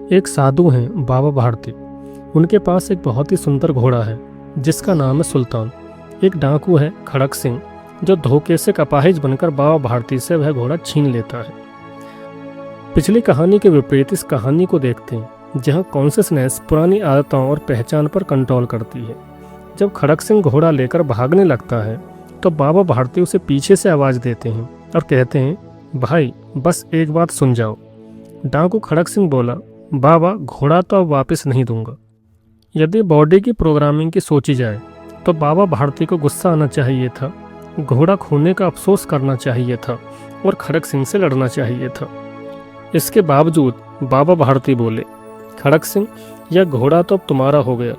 एक साधु हैं बाबा भारती। उनके पास एक बहुत ही सुंदर घोड़ा है जिसका नाम है सुल्तान। एक डाकू है खड़क सिंह जो धोखे से अपाहिज बनकर बाबा भारती से वह घोड़ा छीन लेता है। पिछली कहानी के विपरीत इस कहानी को देखते हैं जहां कॉन्शियसनेस पुरानी आदतों और पहचान पर कंट्रोल करती है। जब खड़क सिंह घोड़ा लेकर भागने लगता है तो बाबा भारती उसे पीछे से आवाज़ देते हैं और कहते हैं, भाई बस एक बात सुन जाओ। डाकू खड़क सिंह बोला, बाबा घोड़ा तो अब वापस नहीं दूंगा। यदि बॉडी की प्रोग्रामिंग की सोची जाए तो बाबा भारती को गुस्सा आना चाहिए था, घोड़ा खोने का अफसोस करना चाहिए था और खड़क सिंह से लड़ना चाहिए था। इसके बावजूद बाबा भारती बोले, खड़क सिंह यह घोड़ा तो अब तुम्हारा हो गया,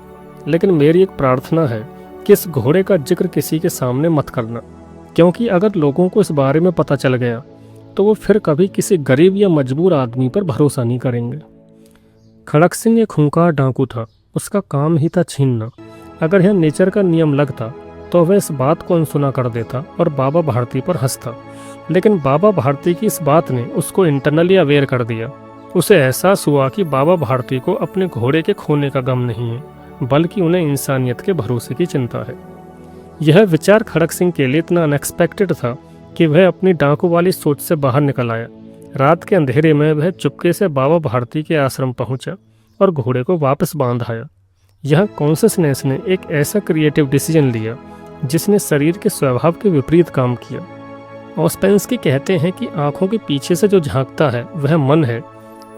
लेकिन मेरी एक प्रार्थना है कि इस घोड़े का जिक्र किसी के सामने मत करना, क्योंकि अगर लोगों को इस बारे में पता चल गया तो वो फिर कभी किसी गरीब या मजबूर आदमी पर भरोसा नहीं करेंगे। खड़क सिंह एक खूंखार डाकू था, उसका काम ही था छीनना। अगर यह नेचर का नियम लगता तो वह इस बात को अनसुना कर देता और बाबा भारती पर हंसता, लेकिन बाबा भारती की इस बात ने उसको इंटरनली अवेयर कर दिया। उसे एहसास हुआ कि बाबा भारती को अपने घोड़े के खोने का गम नहीं है, बल्कि उन्हें इंसानियत के भरोसे की चिंता है। यह विचार खड़क सिंह के लिए इतना अनएक्सपेक्टेड था कि वह अपनी डाकू वाली सोच से बाहर निकल आया। रात के अंधेरे में वह चुपके से बाबा भारती के आश्रम पहुंचा और घोड़े को वापस बांध आया। यह कॉन्शियसनेस ने एक ऐसा क्रिएटिव डिसीजन लिया जिसने शरीर के स्वभाव के विपरीत काम किया। ऑस्पेंस्की कहते हैं कि आंखों के पीछे से जो झांकता है वह मन है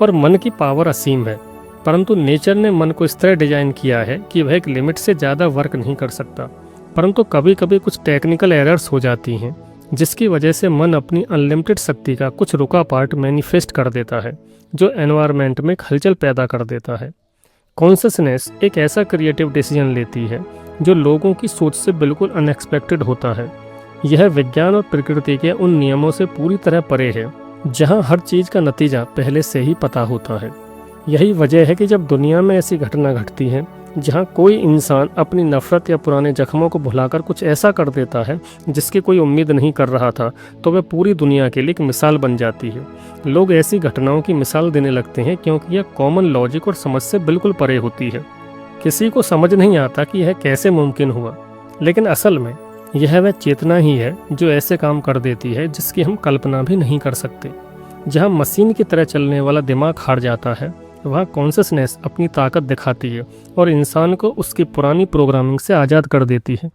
और मन की पावर असीम है, परंतु नेचर ने मन को इस तरह डिजाइन किया है कि वह एक लिमिट से ज़्यादा वर्क नहीं कर सकता। परंतु कभी कभी कुछ टेक्निकल एरर्स हो जाती हैं जिसकी वजह से मन अपनी अनलिमिटेड शक्ति का कुछ रुका पार्ट मैनिफेस्ट कर देता है जो एनवायरनमेंट में हलचल पैदा कर देता है। कॉन्शियसनेस एक ऐसा क्रिएटिव डिसीजन लेती है जो लोगों की सोच से बिल्कुल अनएक्सपेक्टेड होता है। यह विज्ञान और प्रकृति के उन नियमों से पूरी तरह परे है जहां हर चीज़ का नतीजा पहले से ही पता होता है। यही वजह है कि जब दुनिया में ऐसी घटना घटती है जहां कोई इंसान अपनी नफरत या पुराने जख्मों को भुलाकर कुछ ऐसा कर देता है जिसकी कोई उम्मीद नहीं कर रहा था, तो वह पूरी दुनिया के लिए एक मिसाल बन जाती है। लोग ऐसी घटनाओं की मिसाल देने लगते हैं क्योंकि यह कॉमन लॉजिक और समझ से बिल्कुल परे होती है। किसी को समझ नहीं आता कि यह कैसे मुमकिन हुआ, लेकिन असल में यह वह चेतना ही है जो ऐसे काम कर देती है जिसकी हम कल्पना भी नहीं कर सकते। जहाँ मशीन की तरह चलने वाला दिमाग हार जाता है, वहाँ कॉन्शियसनेस अपनी ताकत दिखाती है और इंसान को उसकी पुरानी प्रोग्रामिंग से आज़ाद कर देती है।